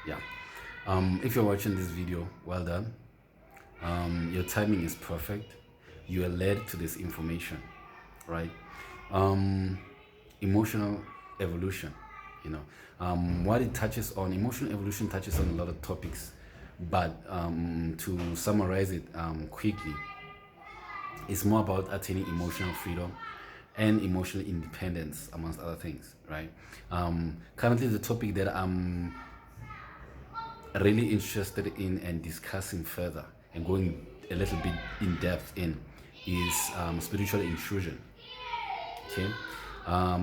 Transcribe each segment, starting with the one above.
Yeah. If you're watching this video, well done. Your timing is perfect. You are led to this information, right? Um, Emotional evolution, you know, what it touches on, emotional evolution touches on a lot of topics, but to summarize it quickly, it's more about attaining emotional freedom and emotional independence, amongst other things, right? Currently, the topic that I'm really interested in and discussing further and going a little bit in depth in is spiritual intrusion. Okay,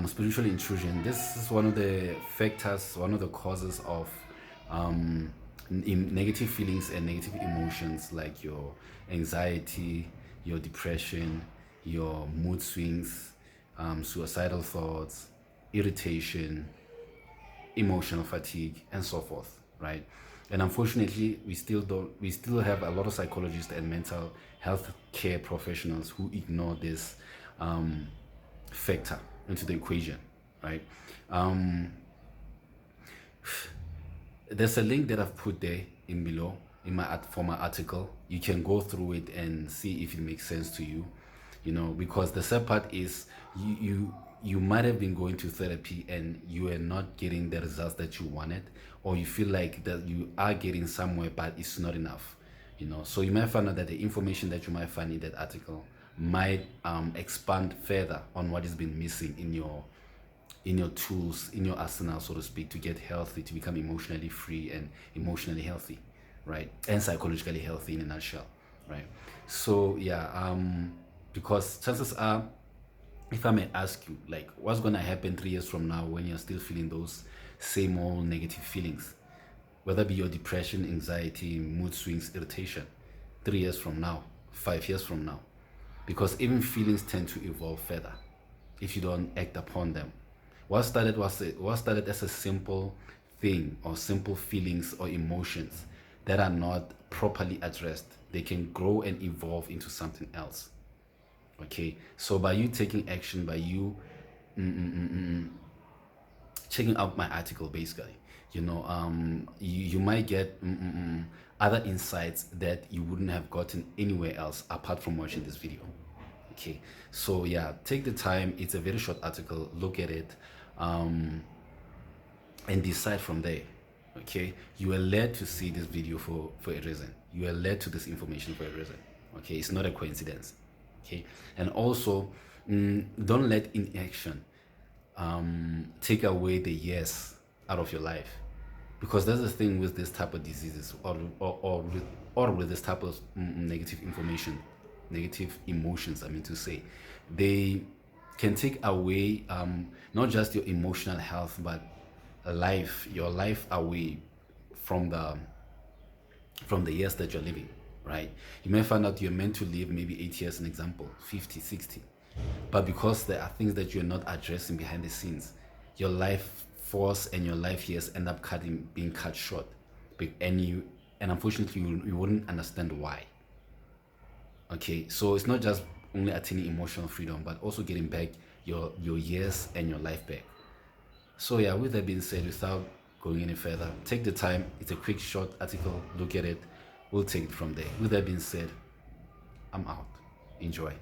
spiritual intrusion. This is one of the factors, one of the causes of negative feelings and negative emotions like your anxiety, your depression, your mood swings, suicidal thoughts, irritation, emotional fatigue, and so forth, right? And unfortunately, we still have a lot of psychologists and mental health care professionals who ignore this factor into the equation, right? Um, there's a link that I've put there in below in for my article. You can go through it and see if it makes sense to you, because the sad part is you might have been going to therapy and you are not getting the results that you wanted, or you feel like that you are getting somewhere but it's not enough. So you might find out that the information that you might find in that article might expand further on what has been missing in your tools, in your arsenal, so to speak, to get healthy, to become emotionally free and emotionally healthy, right? And psychologically healthy in a nutshell, right? So yeah, because chances are, if I may ask you, like, what's gonna happen 3 years from now when you're still feeling those same old negative feelings, whether it be your depression, anxiety, mood swings, irritation, 3 years from now, 5 years from now, because even feelings tend to evolve further if you don't act upon them. What started as a simple thing or simple feelings or emotions that are not properly addressed, they can grow and evolve into something else. Okay, so by you taking action, by you checking out my article, basically, you might get other insights that you wouldn't have gotten anywhere else apart from watching this video. Okay, so yeah, take the time. It's a very short article. Look at it and decide from there. Okay, you are led to see this video for a reason. You are led to this information for a reason. Okay, it's not a coincidence. Okay, and also don't let inaction take away the yes out of your life, because that's the thing with this type of diseases, or with this type of negative information, negative emotions, I mean to say, they can take away not just your emotional health, but your life away from the years that you're living, right? You may find out you're meant to live maybe 8 years, an example, 50, 60, but because there are things that you're not addressing behind the scenes, your life force and your life years end up being cut short, and unfortunately you wouldn't understand why. Okay, so it's not just only attaining emotional freedom, but also getting back your years and your life back. So yeah, with that being said, without going any further, take the time. It's a quick short article. Look at it. We'll take it from there. With that being said, I'm out. Enjoy.